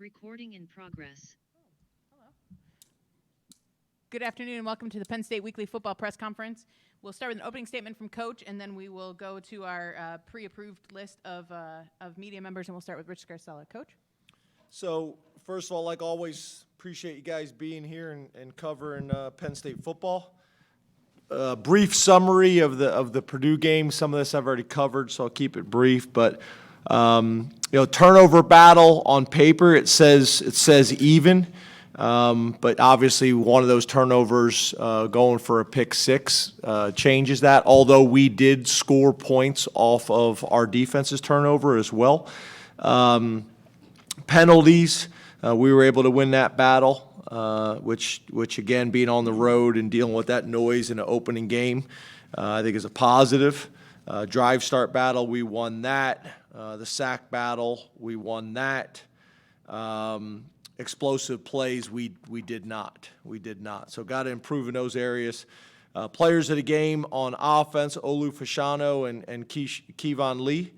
Recording in progress. Good afternoon and welcome to the Penn State Weekly Football Press Conference. We'll start with an opening statement from Coach, and then we will go to our pre-approved list of media members, and we'll start with Rich Scarcella. Coach? So, first of all, like always, appreciate you guys being here and covering Penn State football. Brief summary of the Purdue game. Some of this I've already covered, so I'll keep it brief. But turnover battle on paper, it says even. But obviously one of those turnovers going for a pick six changes that, although we did score points off of our defense's turnover as well. Penalties, we were able to win that battle, which again, being on the road and dealing with that noise in an opening game, I think is a positive. Drive start battle, we won that. The sack battle, we won that. Explosive plays, we did not. So got to improve in those areas. Players of the game on offense, Olu Fashanu and Kevon Lee.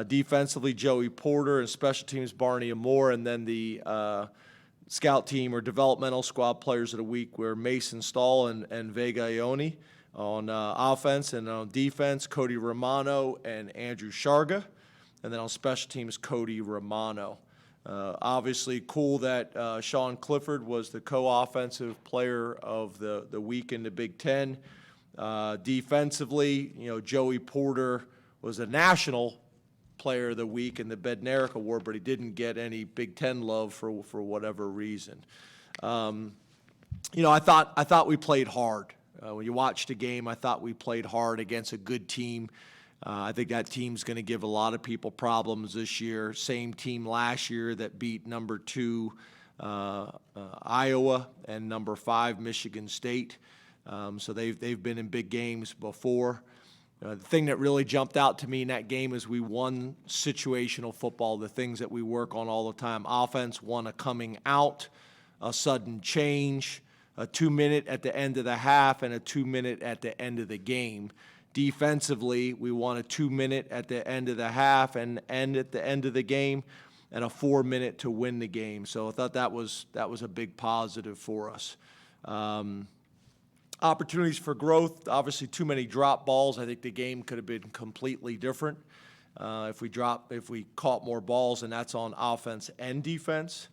Defensively, Joey Porter, and special teams, Barney Amore. And then the scout team or developmental squad players of the week were Mason Stahl and Vega Ioni on offense. And on defense, Cody Romano and Andrew Sharga. And then on special teams, Cody Romano. Obviously, cool that Sean Clifford was the co-offensive player of the week in the Big Ten. Defensively, Joey Porter was a national player of the week in the Bednarik Award, but he didn't get any Big Ten love for whatever reason. I thought we played hard. When you watched the game, I thought we played hard against a good team. I think that team's going to give a lot of people problems this year. Same team last year that beat number 2 Iowa and number 5 Michigan State. So they've been in big games before. The thing that really jumped out to me in that game is we won situational football, the things that we work on all the time. Offense won a coming out, a sudden change, a 2-minute at the end of the half, and a 2-minute at the end of the game. Defensively, we won a 2-minute at the end of the half and at the end of the game, and a 4-minute to win the game. So I thought that was a big positive for us. Opportunities for growth, obviously too many drop balls. I think the game could have been completely different if we caught more balls, and that's on offense and defense.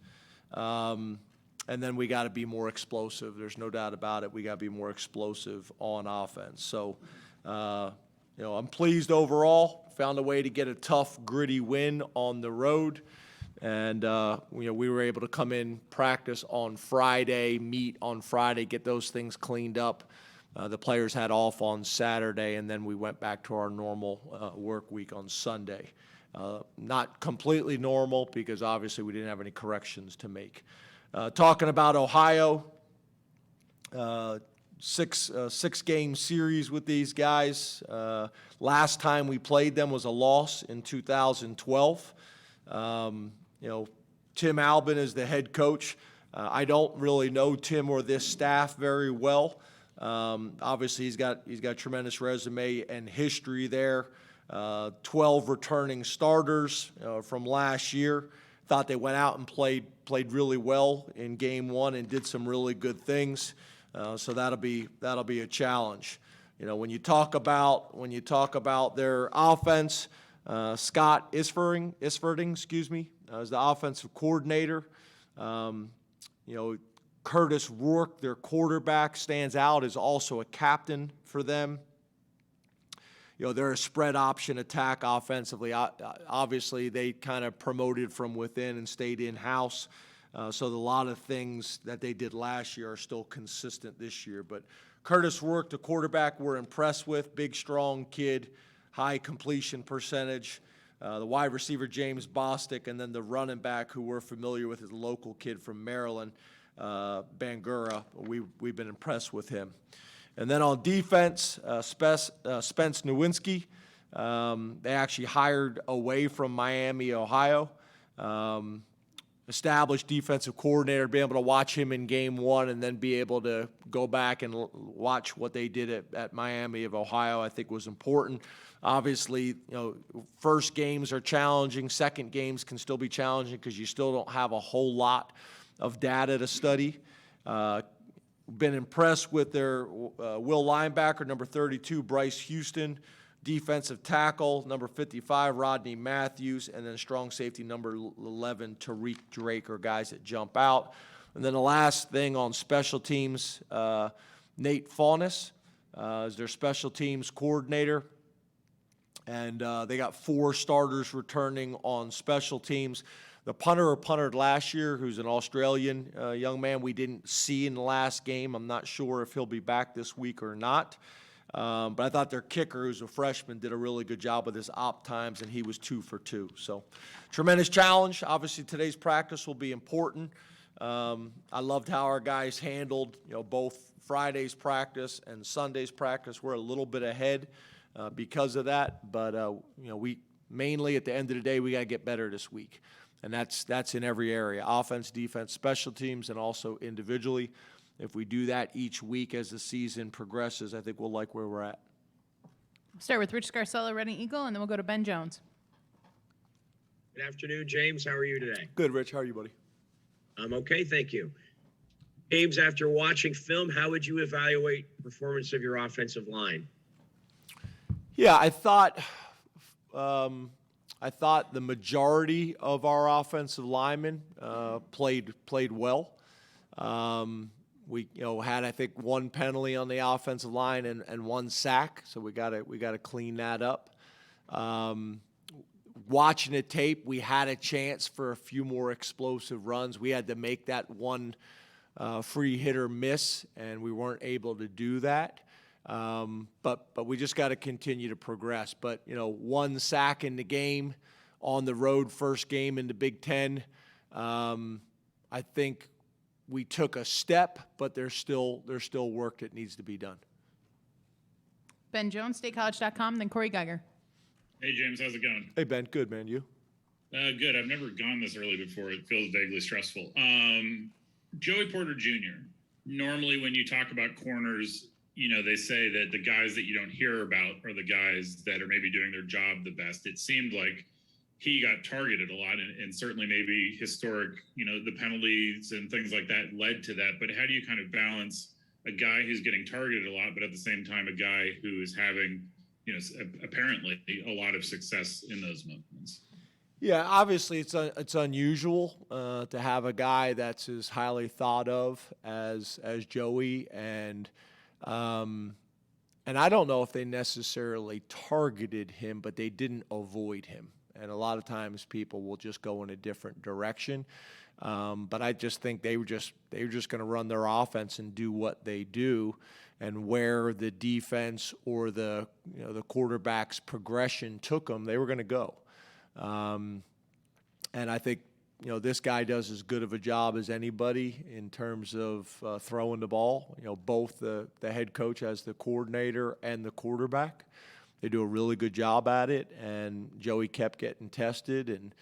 And then we got to be more explosive. There's no doubt about it. We got to be more explosive on offense. So, I'm pleased overall. Found a way to get a tough, gritty win on the road. And, we were able to come in, practice on Friday, meet on Friday, get those things cleaned up. The players had off on Saturday, and then we went back to our normal work week on Sunday. Not completely normal because obviously we didn't have any corrections to make. Talking about Ohio, six-game series with these guys. Last time we played them was a loss in 2012. Tim Albin is the head coach. I don't really know Tim or this staff very well. Obviously, he's got a tremendous resume and history there. 12 returning starters from last year. Thought they went out and played really well in game one and did some really good things. So that'll be a challenge. When you talk about their offense, Scott Isferding, is the offensive coordinator. Curtis Rourke, their quarterback, stands out as also a captain for them. They're a spread option attack offensively. Obviously, they kind of promoted from within and stayed in-house. So a lot of things that they did last year are still consistent this year. But Curtis Rourke, the quarterback, we're impressed with. Big, strong kid, high completion percentage. The wide receiver, James Bostic, and then the running back, who we're familiar with, is a local kid from Maryland, Bangura. We've been impressed with him. And then on defense, Spence Nowinski. They actually hired away from Miami, Ohio. established defensive coordinator, be able to watch him in game one and then be able to go back and watch what they did at Miami of Ohio, I think was important. Obviously, first games are challenging. Second games can still be challenging because you still don't have a whole lot of data to study. Been impressed with their will linebacker, number 32, Bryce Houston, defensive tackle, number 55, Rodney Matthews, and then strong safety, number 11, Tariq Drake, are guys that jump out. And then the last thing on special teams, Nate Faunis is their special teams coordinator. And they got 4 starters returning on special teams. The punter who punted last year, who's an Australian young man we didn't see in the last game. I'm not sure if he'll be back this week or not. But I thought their kicker, who's a freshman, did a really good job with his op times, and he was 2 for 2. So tremendous challenge. Obviously, today's practice will be important. I loved how our guys handled, both Friday's practice and Sunday's practice. We're a little bit ahead because of that. But, we mainly at the end of the day, we got to get better this week. And that's in every area, offense, defense, special teams, and also individually. If we do that each week as the season progresses, I think we'll like where we're at. Start with Rich Scarcella, Reading Eagle, and then we'll go to Ben Jones. Good afternoon, James. How are you today? Good, Rich. How are you, buddy? I'm okay, thank you. James, after watching film, how would you evaluate the performance of your offensive line? Yeah, I thought the majority of our offensive linemen played well. We had, I think, 1 penalty on the offensive line and 1 sack, so we gotta clean that up. Watching the tape, we had a chance for a few more explosive runs. We had to make that 1 free hitter miss, and we weren't able to do that. But we just got to continue to progress. But 1 sack in the game on the road, first game in the Big Ten. I think we took a step, but there's still work that needs to be done. Ben Jones, statecollege.com, then Corey Geiger. Hey, James, how's it going? Hey, Ben. Good, man. You? Good. I've never gone this early before. It feels vaguely stressful. Joey Porter Jr., normally when you talk about corners, they say that the guys that you don't hear about are the guys that are maybe doing their job the best. It seemed like he got targeted a lot, and certainly maybe historic, the penalties and things like that led to that. But how do you kind of balance a guy who's getting targeted a lot, but at the same time, a guy who is having, apparently a lot of success in those moments? Yeah, obviously it's unusual to have a guy that's as highly thought of as Joey, and I don't know if they necessarily targeted him, but they didn't avoid him. And a lot of times people will just go in a different direction. But I just think they were just going to run their offense and do what they do, and where the defense or the quarterback's progression took them, they were going to go. And I think this guy does as good of a job as anybody in terms of throwing the ball. Both the head coach as the coordinator and the quarterback. They do a really good job at it, and Joey kept getting tested, and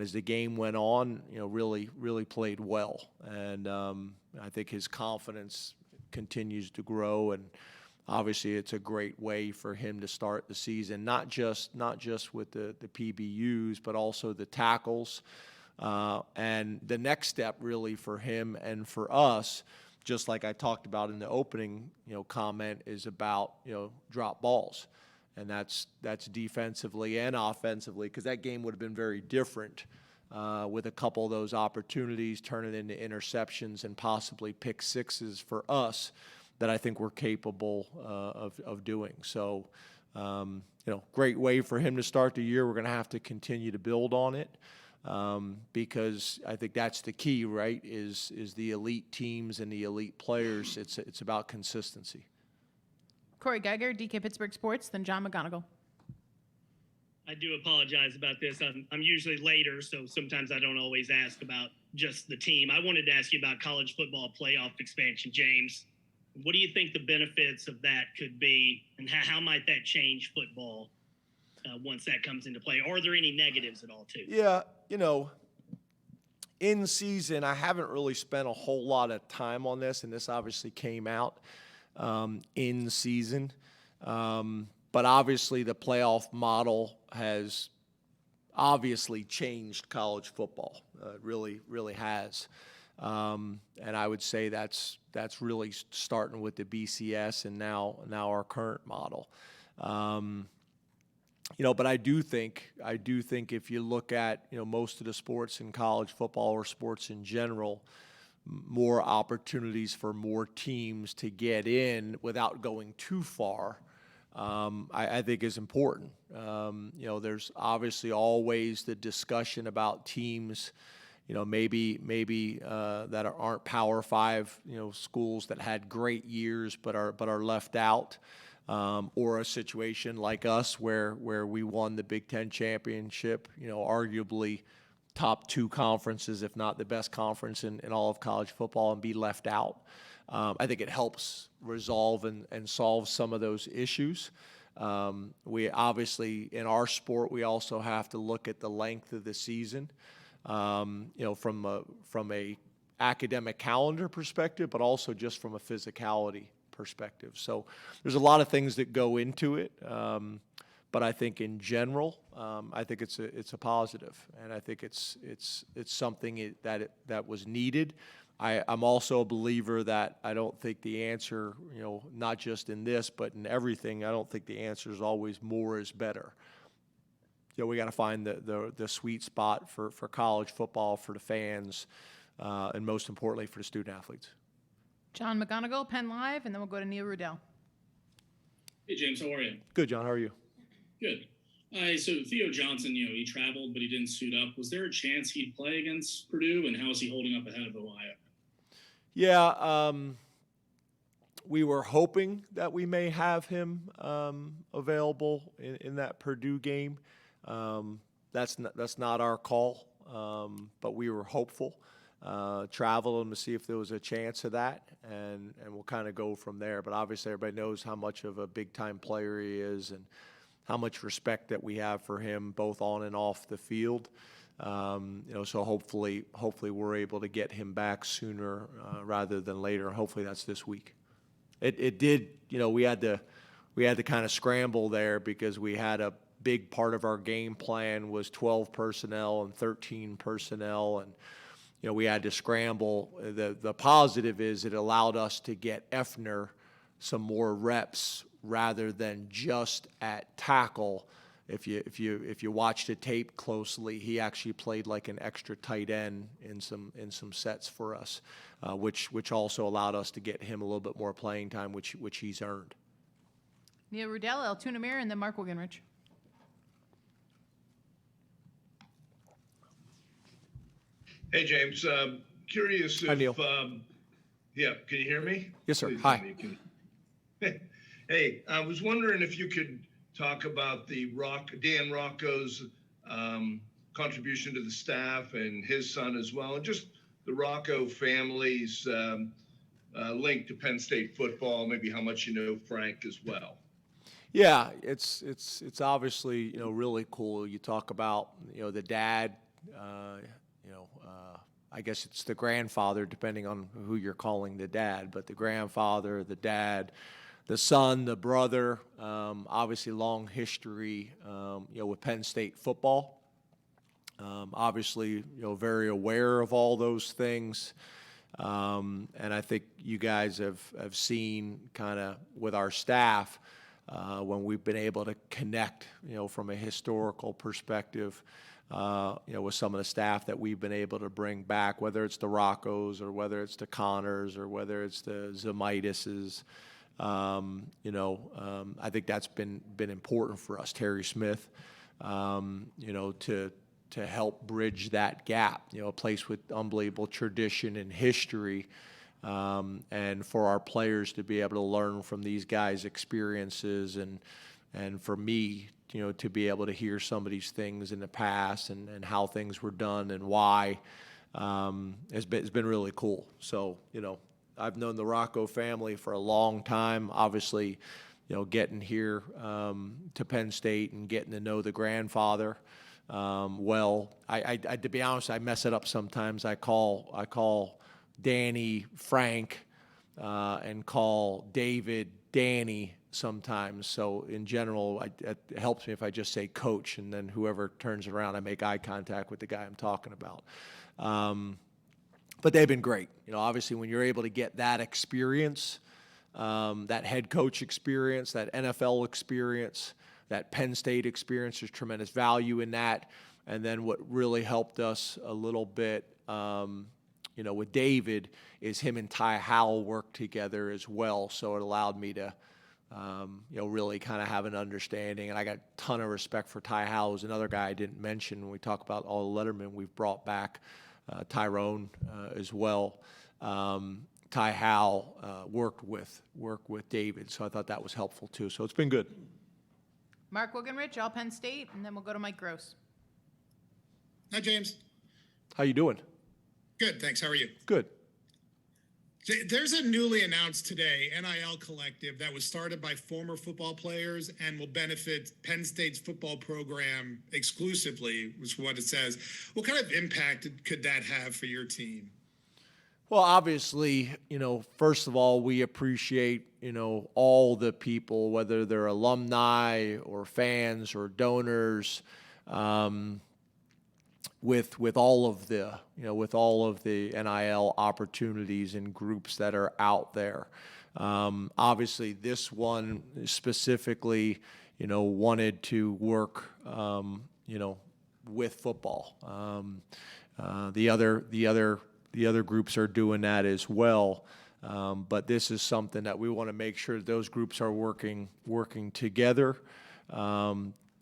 as the game went on, really played well. And I think his confidence continues to grow, and obviously it's a great way for him to start the season, not just with the PBUs, but also the tackles. And the next step really for him and for us, just like I talked about in the opening, comment, is about, drop balls. And that's defensively and offensively, because that game would have been very different with a couple of those opportunities turning into interceptions and possibly pick sixes for us that I think we're capable of doing. So, great way for him to start the year. We're going to have to continue to build on it. Because I think that's the key, right, is the elite teams and the elite players. It's about consistency. Corey Geiger, DK Pittsburgh Sports, then John McGonigal. I do apologize about this. I'm usually later, so sometimes I don't always ask about just the team. I wanted to ask you about college football playoff expansion, James. What do you think the benefits of that could be, and how might that change football once that comes into play? Are there any negatives at all, too? Yeah, In season, I haven't really spent a whole lot of time on this, and this obviously came out in season. But obviously the playoff model has obviously changed college football. It really has. And I would say that's really starting with the BCS and now our current model. But I do think if you look at, most of the sports in college football or sports in general, more opportunities for more teams to get in without going too far, I think is important. There's obviously always the discussion about teams, maybe that aren't Power 5, schools that had great years but are left out. Or a situation like us where we won the Big Ten championship, arguably top 2 conferences, if not the best conference in all of college football, and be left out. I think it helps resolve and solve some of those issues. We obviously, in our sport, we also have to look at the length of the season, from a academic calendar perspective, but also just from a physicality perspective. So there's a lot of things that go into it, but I think in general, I think it's a positive, and I think it's something that was needed. I'm also a believer that I don't think the answer, not just in this but in everything, I don't think the answer is always more is better. We got to find the sweet spot for college football, for the fans, and most importantly for the student athletes. John McGonigal, Penn Live, and then we'll go to Neil Rudell. Hey, James, how are you? Good, John. How are you? Good. So Theo Johnson, he traveled, but he didn't suit up. Was there a chance he'd play against Purdue, and how is he holding up ahead of Ohio? Yeah, we were hoping that we may have him available in that Purdue game. That's not our call, but we were hopeful. Traveled him to see if there was a chance of that, and we'll kind of go from there. But obviously everybody knows how much of a big-time player he is and how much respect that we have for him both on and off the field. So hopefully we're able to get him back sooner rather than later. Hopefully that's this week. It did, we had to kind of scramble there because we had a big part of our game plan was 12 personnel and 13 personnel, and we had to scramble. The positive is it allowed us to get Effner some more reps rather than just at tackle. If you watch the tape closely, he actually played like an extra tight end in some sets for us, which also allowed us to get him a little bit more playing time, which he's earned. Neil Rudell, El Tunamir, and then Mark Wigenrich. Hey, James. Curious if... Hi, Neil. Yeah, can you hear me? Yes, sir. Please Hi. tell me you can. Hey, I was wondering if you could talk about Dan Rocco's contribution to the staff and his son as well, and just the Rocco family's link to Penn State football, maybe how much you know Frank as well. Yeah, it's obviously really cool. You talk about the dad, I guess it's the grandfather depending on who you're calling the dad, but the grandfather, the dad, the son, the brother. Obviously long history with Penn State football. Obviously very aware of all those things. And I think you guys have seen kind of with our staff when we've been able to connect, from a historical perspective, with some of the staff that we've been able to bring back, whether it's the Roccos or whether it's the Connors or whether it's the Zemitises. I think that's been important for us, Terry Smith, to help bridge that gap, a place with unbelievable tradition and history, and for our players to be able to learn from these guys' experiences, and for me, to be able to hear some of these things in the past and how things were done and why, has been really cool. So, I've known the Rocco family for a long time. Obviously, getting here to Penn State and getting to know the grandfather, well. I to be honest, I mess it up sometimes. I call Danny Frank and call David Danny sometimes. So in general, it helps me if I just say coach, and then whoever turns around, I make eye contact with the guy I'm talking about. But they've been great. Obviously, when you're able to get that experience, that head coach experience, that NFL experience, that Penn State experience, there's tremendous value in that. And then what really helped us a little bit, with David, is him and Ty Howell work together as well. So it allowed me to, really kind of have an understanding. And I got a ton of respect for Ty Howell, who's another guy I didn't mention when we talk about all the lettermen we've brought back. Tyrone as well. Ty Howell worked with David, so I thought that was helpful too. So it's been good. Mark Wogenrich, all Penn State, and then we'll go to Mike Gross. Hi, James. How you doing? Good, thanks. How are you? Good. There's a newly announced today NIL collective that was started by former football players and will benefit Penn State's football program exclusively, which is what it says. What kind of impact could that have for your team? Well, obviously, first of all, we appreciate, all the people, whether they're alumni or fans or donors, with all of the NIL opportunities and groups that are out there. Obviously, this one specifically, wanted to work, with football. The other groups are doing that as well. But this is something that we want to make sure those groups are working together,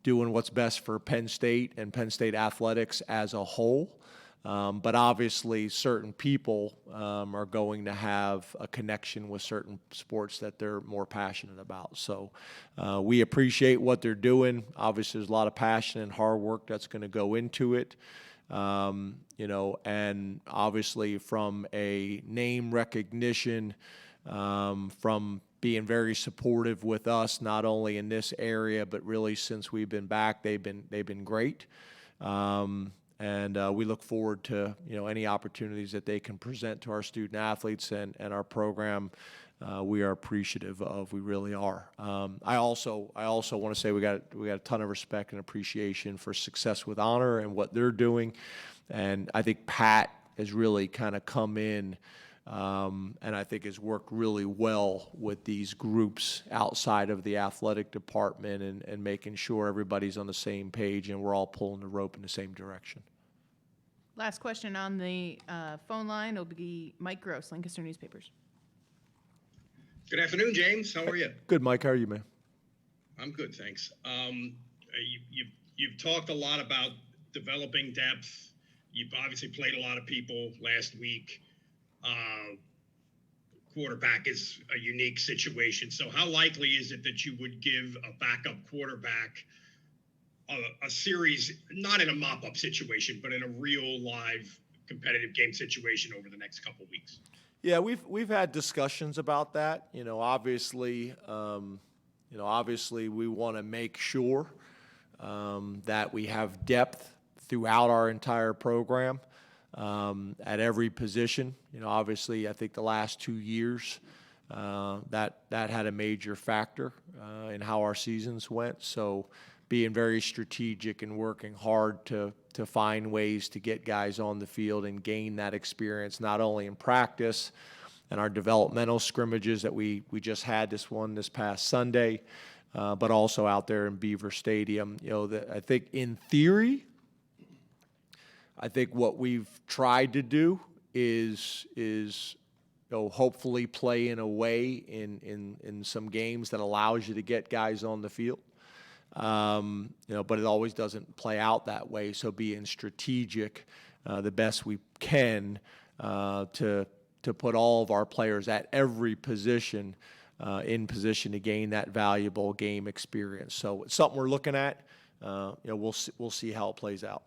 doing what's best for Penn State and Penn State athletics as a whole. But obviously, certain people are going to have a connection with certain sports that they're more passionate about. So we appreciate what they're doing. Obviously, there's a lot of passion and hard work that's going to go into it. And obviously from a name recognition, from being very supportive with us, not only in this area, but really since we've been back, they've been great. And we look forward to, any opportunities that they can present to our student athletes and our program. We are appreciative of. We really are. I also want to say we got a ton of respect and appreciation for Success with Honor and what they're doing, and I think Pat has really kind of come in, and I think has worked really well with these groups outside of the athletic department and making sure everybody's on the same page and we're all pulling the rope in the same direction. Last question on the phone line will be Mike Gross, Lancaster Newspapers. Good afternoon, James. How are you? Good, Mike. How are you, man? I'm good, thanks. You've talked a lot about developing depth. You've obviously played a lot of people last week. Quarterback is a unique situation. So how likely is it that you would give a backup quarterback a series, not in a mop-up situation, but in a real live competitive game situation over the next couple of weeks? Yeah, we've had discussions about that. Obviously, we want to make sure that we have depth throughout our entire program at every position. Obviously, I think the last 2 years that had a major factor in how our seasons went. So, being very strategic and working hard to find ways to get guys on the field and gain that experience, not only in practice and our developmental scrimmages that we just had this past Sunday, but also out there in Beaver Stadium. I think in theory, what we've tried to do is hopefully play in a way in some games that allows you to get guys on the field. But it always doesn't play out that way. So being strategic, the best we can, to put all of our players at every position in position to gain that valuable game experience. So it's something we're looking at. We'll see how it plays out.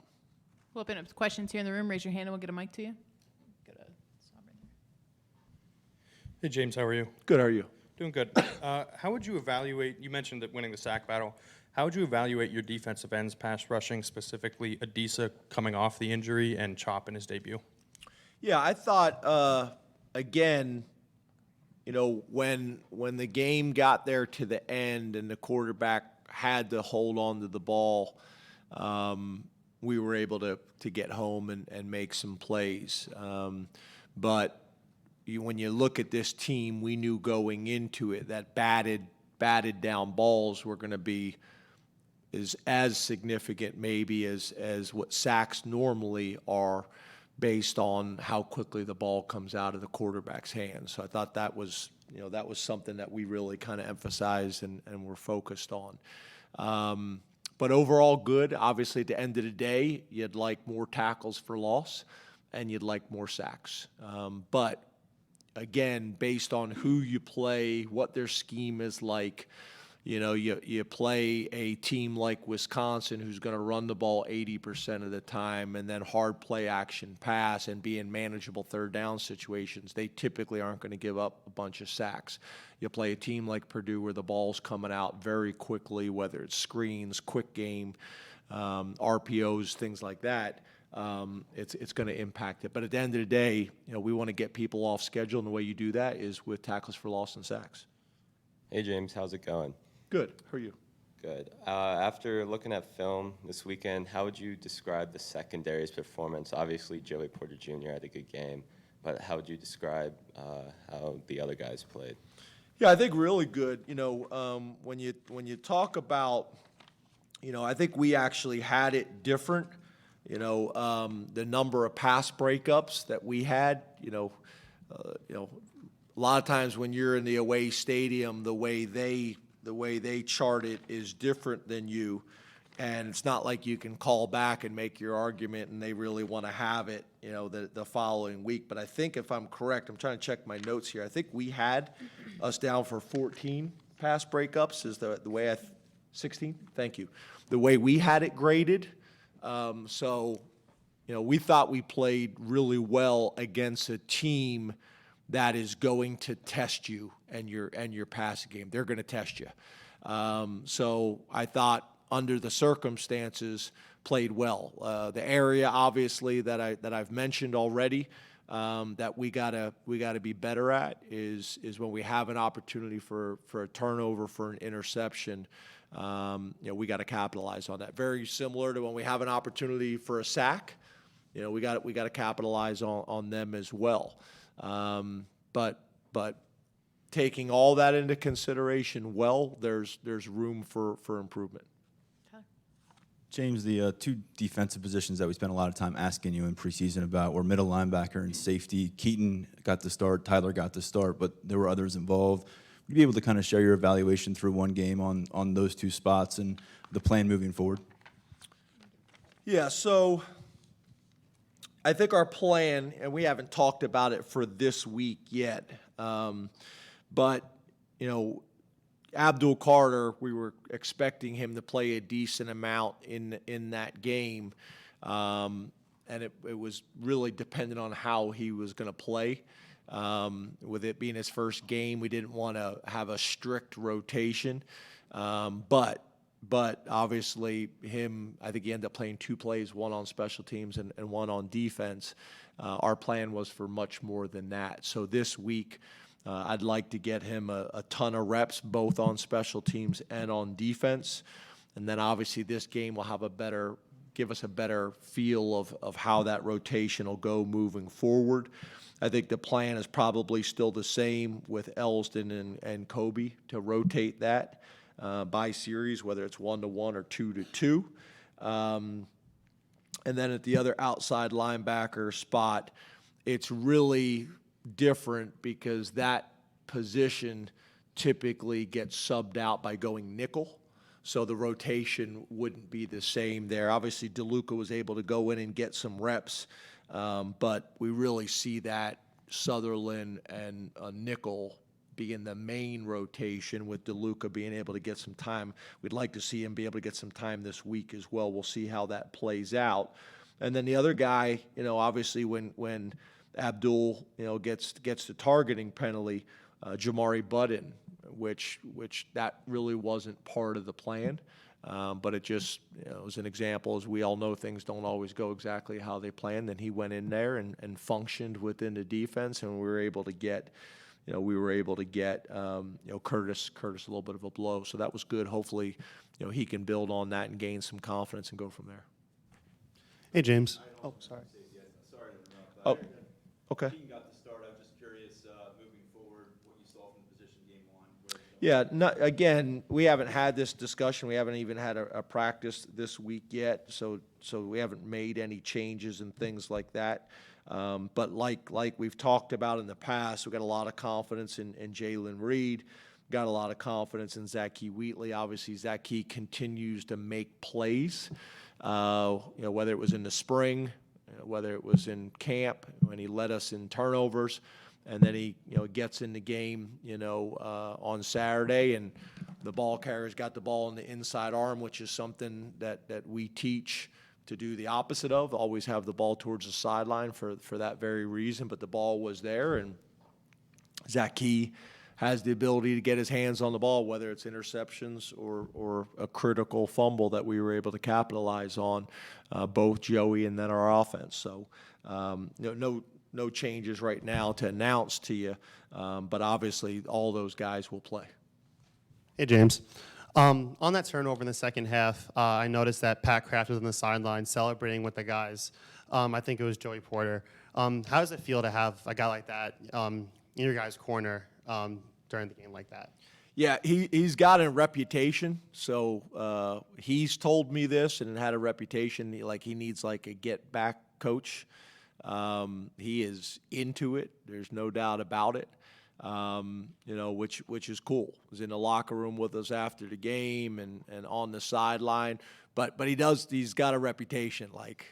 We'll open up questions here in the room. Raise your hand and we'll get a mic to you. Hey, James, how are you? Good, how are you? Doing good. How would you evaluate, you mentioned that winning the sack battle, How would you evaluate your defensive ends pass rushing, specifically Adisa coming off the injury and Chop in his debut? Yeah, I thought, again, when the game got there to the end and the quarterback had to hold on to the ball, we were able to get home and make some plays. But when you look at this team, we knew going into it that batted down balls were going to be as significant maybe as what sacks normally are, based on how quickly the ball comes out of the quarterback's hands. So I thought that was something that we really kind of emphasized and were focused on. But overall good. Obviously, at the end of the day, you'd like more tackles for loss and you'd like more sacks. But again, based on who you play, what their scheme is like, you play a team like Wisconsin who's going to run the ball 80% of the time and then hard play action pass and be in manageable third down situations. They typically aren't going to give up a bunch of sacks. You play a team like Purdue where the ball's coming out very quickly, whether it's screens, quick game, RPOs, things like that. It's going to impact it. But at the end of the day, we want to get people off schedule, and the way you do that is with tackles for loss and sacks. Hey, James, how's it going? Good. How are you? Good. After looking at film this weekend, how would you describe the secondary's performance? Obviously, Joey Porter Jr. had a good game, but how would you describe how the other guys played? Yeah, I think really good. When you talk about, I think we actually had it different. The number of pass breakups that we had. A lot of times when you're in the away stadium, the way they chart it is different than you, and it's not like you can call back and make your argument and they really want to have it, the following week. But I think if I'm correct, I'm trying to check my notes here. I think we had us down for 14 pass breakups is the way 16? Thank you. The way we had it graded. So, we thought we played really well against a team that is going to test you and your passing game. They're going to test you. So I thought under the circumstances played well. The area obviously that I've mentioned already that we gotta be better at is when we have an opportunity for a turnover, for an interception. We got to capitalize on that. Very similar to when we have an opportunity for a sack. We got to capitalize on them as well. But taking all that into consideration, there's room for improvement. James, the two defensive positions that we spent a lot of time asking you in preseason about were middle linebacker and safety. Keaton got the start, Tyler got the start, but there were others involved. Would you be able to kind of share your evaluation through one game on those two spots and the plan moving forward? Yeah, so I think our plan, and we haven't talked about it for this week yet, but, Abdul Carter, we were expecting him to play a decent amount in that game, and it was really dependent on how he was going to play. With it being his first game, we didn't want to have a strict rotation, but obviously I think he ended up playing two plays, one on special teams and one on defense. Our plan was for much more than that. So this week, I'd like to get him a ton of reps, both on special teams and on defense. And then obviously this game will give us a better feel of how that rotation will go moving forward. I think the plan is probably still the same with Elston and Kobe to rotate that by series, whether it's 1-1 or 2-2. And then at the other outside linebacker spot, it's really different because that position typically gets subbed out by going nickel. So the rotation wouldn't be the same there. Obviously, DeLuca was able to go in and get some reps, but we really see that Sutherland and nickel being the main rotation, with DeLuca being able to get some time. We'd like to see him be able to get some time this week as well. We'll see how that plays out. And then the other guy, obviously when Abdul, gets the targeting penalty, Jamari Budden, which that really wasn't part of the plan. But it just, was an example, as we all know, things don't always go exactly how they planned. And he went in there and functioned within the defense, and we were able to get, Curtis a little bit of a blow. So that was good. Hopefully, he can build on that and gain some confidence and go from there. Hey, James. Oh, sorry. Sorry to interrupt. Oh, okay. Keaton got the start. I'm just curious, moving forward, what you saw from the position game one. Yeah, again, we haven't had this discussion. We haven't even had a practice this week yet, so we haven't made any changes and things like that. But like we've talked about in the past, we've got a lot of confidence in Jalen Reed, got a lot of confidence in Zachy Wheatley. Obviously, Zachy continues to make plays, whether it was in the spring, whether it was in camp when he led us in turnovers, and then he gets in the game on Saturday, and the ball carrier's got the ball in the inside arm, which is something that we teach to do the opposite of, always have the ball towards the sideline for that very reason. But the ball was there, and Zachy has the ability to get his hands on the ball, whether it's interceptions or a critical fumble that we were able to capitalize on, both Joey and then our offense. So no changes right now to announce to you, but obviously all those guys will play. Hey, James. On that turnover in the second half, I noticed that Pat Kraft was on the sideline celebrating with the guys. I think it was Joey Porter. How does it feel to have a guy like that in your guys' corner during the game like that? Yeah, he's got a reputation. So he's told me this and had a reputation like he needs like a get-back coach. He is into it. There's no doubt about it. Which is cool. He was in the locker room with us after the game and on the sideline. But he's got a reputation like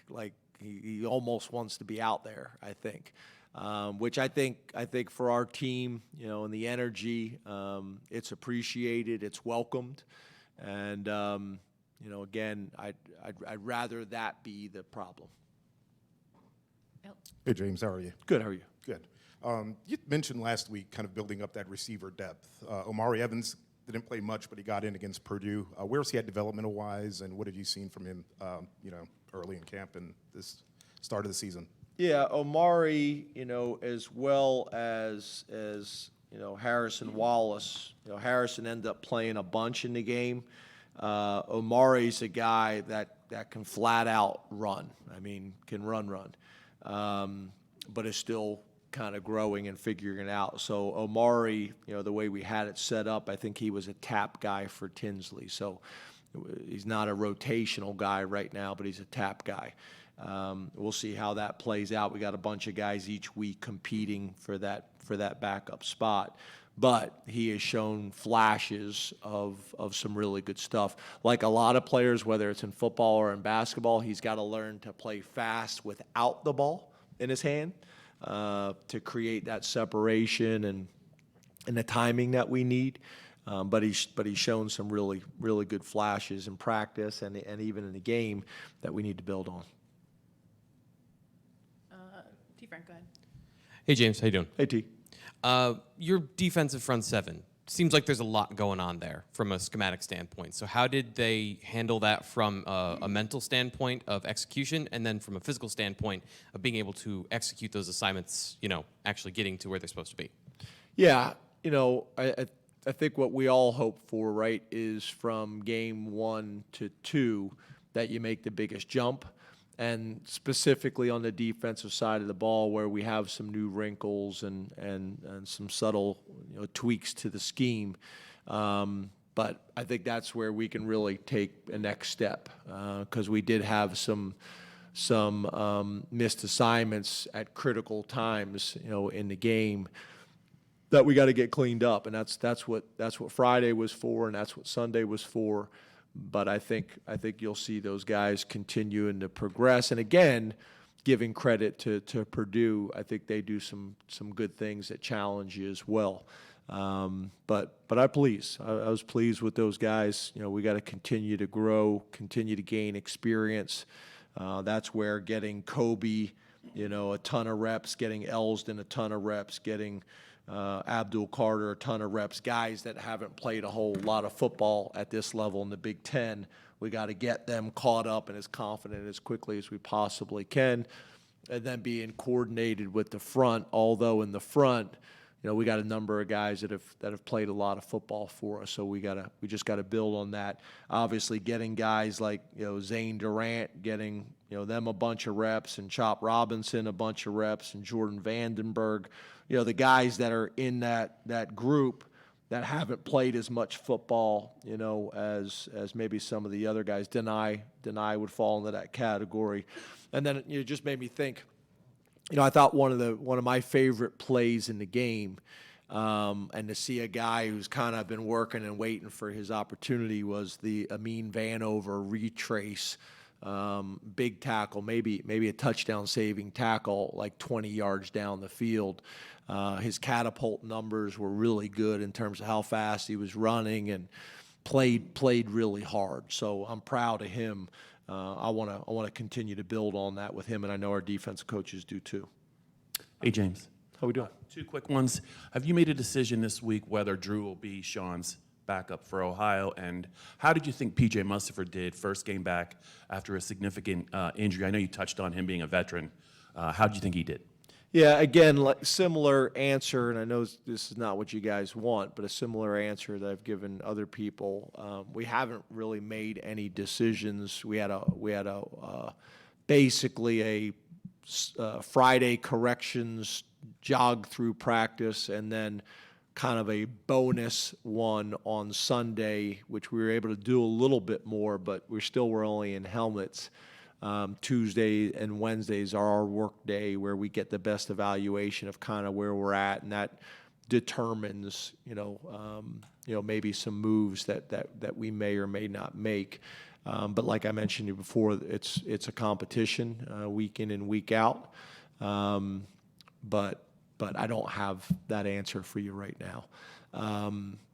he almost wants to be out there, I think. Which I think for our team, and the energy, it's appreciated, it's welcomed. And again, I'd rather that be the problem. Hey, James, how are you? Good, how are you? Good. You mentioned last week kind of building up that receiver depth. Omari Evans didn't play much, but he got in against Purdue. Where's he at developmental-wise, and what have you seen from him, early in camp and this start of the season? Yeah, Omari, as well as Harrison Wallace. Harrison ended up playing a bunch in the game. Omari's a guy that can flat out run. I mean, can run. But is still kind of growing and figuring it out. So Omari, the way we had it set up, I think he was a tap guy for Tinsley. So he's not a rotational guy right now, but he's a tap guy. We'll see how that plays out. We got a bunch of guys each week competing for that backup spot. But he has shown flashes of some really good stuff. Like a lot of players, whether it's in football or in basketball, he's got to learn to play fast without the ball in his hand to create that separation and the timing that we need. But he's shown some really, really good flashes in practice and even in the game that we need to build on. T. Frank, go ahead. Hey, James, how you doing? Hey, T. Your defensive front seven, seems like there's a lot going on there from a schematic standpoint. So how did they handle that from a mental standpoint of execution, and then from a physical standpoint of being able to execute those assignments, actually getting to where they're supposed to be? Yeah, I think what we all hope for, right, is from game 1 to 2 that you make the biggest jump. And specifically on the defensive side of the ball, where we have some new wrinkles and some subtle tweaks to the scheme. But I think that's where we can really take a next step, because we did have some missed assignments at critical times, in the game that we got to get cleaned up, and that's what Friday was for, and that's what Sunday was for. But I think you'll see those guys continuing to progress. And again, giving credit to Purdue, I think they do some good things that challenge you as well. But I was pleased with those guys. We got to continue to grow, continue to gain experience. That's where getting Kobe, a ton of reps, getting Elsdon a ton of reps, getting Abdul Carter, a ton of reps, guys that haven't played a whole lot of football at this level in the Big Ten. We got to get them caught up and as confident as quickly as we possibly can, and then being coordinated with the front. Although in the front, we got a number of guys that have played a lot of football for us, so we just got to build on that. Obviously, getting guys like Zane Durant, getting them a bunch of reps, and Chop Robinson a bunch of reps, and Jordan Vandenberg, the guys that are in that group that haven't played as much football, as maybe some of the other guys. Deny would fall into that category, and then it just made me think. I thought one of my favorite plays in the game, and to see a guy who's kind of been working and waiting for his opportunity, was the Amin Vanover retrace, big tackle, maybe a touchdown saving tackle, like 20 yards down the field. His catapult numbers were really good in terms of how fast he was running, and played really hard. So I'm proud of him. I want to continue to build on that with him, and I know our defensive coaches do too. Hey, James. How we doing? Two quick ones. Have you made a decision this week whether Drew will be Sean's backup for Ohio? And how did you think P.J. Mustipher did first game back after a significant injury? I know you touched on him being a veteran. How did you think he did? Yeah, again, similar answer, and I know this is not what you guys want, but a similar answer that I've given other people. We haven't really made any decisions. We had basically a Friday corrections jog through practice, and then kind of a bonus one on Sunday, which we were able to do a little bit more, but we still were only in helmets. Tuesday and Wednesdays are our work day where we get the best evaluation of kind of where we're at, and that determines, maybe some moves that we may or may not make. But like I mentioned to you before, it's a competition week in and week out. But I don't have that answer for you right now.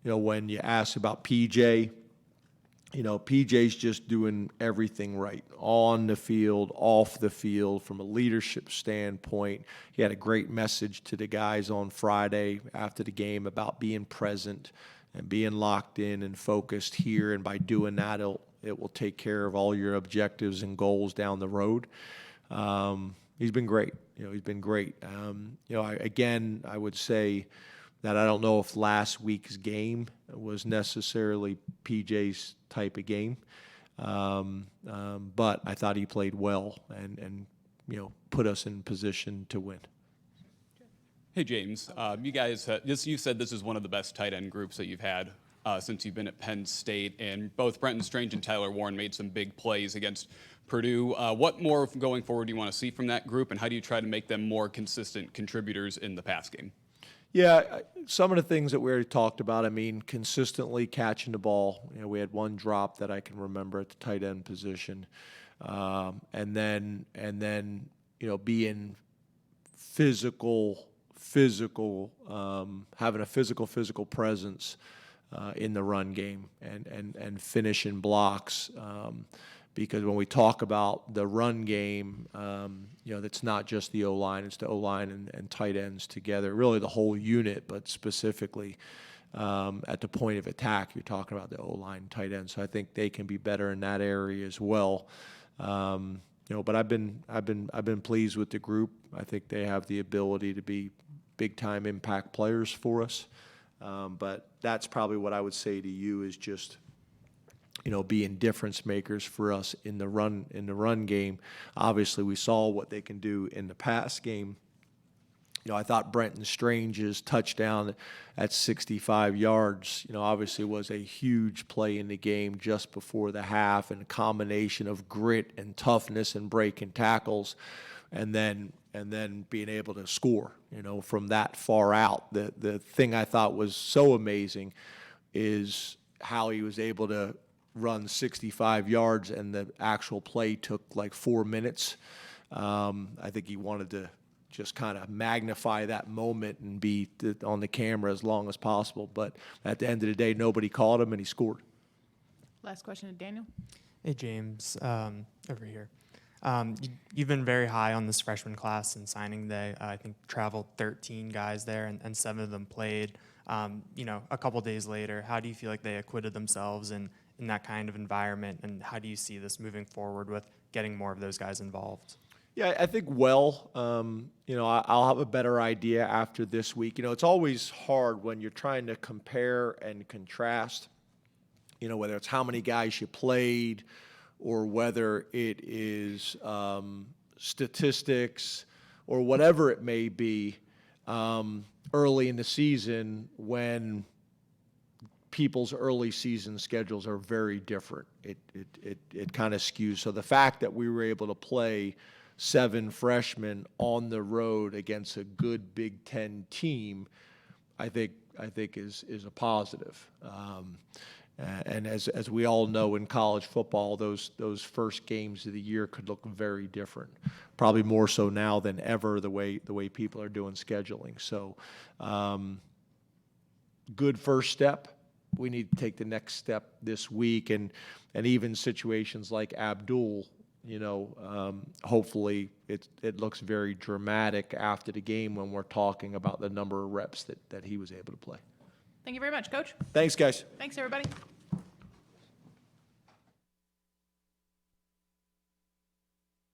When you ask about PJ, PJ's just doing everything right on the field, off the field, from a leadership standpoint. He had a great message to the guys on Friday after the game about being present and being locked in and focused here. And by doing that, it will take care of all your objectives and goals down the road. He's been great. He's been great. I would say that I don't know if last week's game was necessarily PJ's type of game, but I thought he played well and put us in position to win. Hey, James, you guys, you said this is one of the best tight end groups that you've had since you've been at Penn State, and both Brenton Strange and Tyler Warren made some big plays against Purdue. What more going forward do you want to see from that group, and how do you try to make them more consistent contributors in the pass game? Yeah, some of the things that we already talked about. Consistently catching the ball. We had one drop that I can remember at the tight end position, and then being physical, having a physical presence in the run game and finishing blocks. Because when we talk about the run game, that's not just the O-line, it's the O-line and tight ends together, really the whole unit, but specifically at the point of attack, you're talking about the O-line and tight ends. So I think they can be better in that area as well. But I've been pleased with the group. I think they have the ability to be big-time impact players for us. But that's probably what I would say to you is just being difference makers for us in the run game. Obviously, we saw what they can do in the pass game. I thought Brenton Strange's touchdown at 65 yards, obviously was a huge play in the game just before the half, and a combination of grit and toughness and breaking tackles, and then being able to score, from that far out. The thing I thought was so amazing is how he was able to run 65 yards, and the actual play took like 4 minutes. I think he wanted to just kind of magnify that moment and be on the camera as long as possible. But at the end of the day, nobody caught him, and he scored. Last question to Daniel. Hey, James, over here. You've been very high on this freshman class in signing day. I think traveled 13 guys there, and 7 of them played. A couple days later, how do you feel like they acquitted themselves in that kind of environment, and how do you see this moving forward with getting more of those guys involved? Yeah, I think I'll have a better idea after this week. It's always hard when you're trying to compare and contrast, whether it's how many guys you played or whether it is statistics or whatever it may be early in the season when people's early season schedules are very different. It kind of skews. So the fact that we were able to play 7 freshmen on the road against a good Big Ten team, I think is a positive. And as we all know in college football, those first games of the year could look very different. Probably more so now than ever the way people are doing scheduling. So good first step. We need to take the next step this week, and even situations like Abdul. Hopefully it looks very dramatic after the game when we're talking about the number of reps that he was able to play. Thank you very much, Coach. Thanks, guys. Thanks, everybody.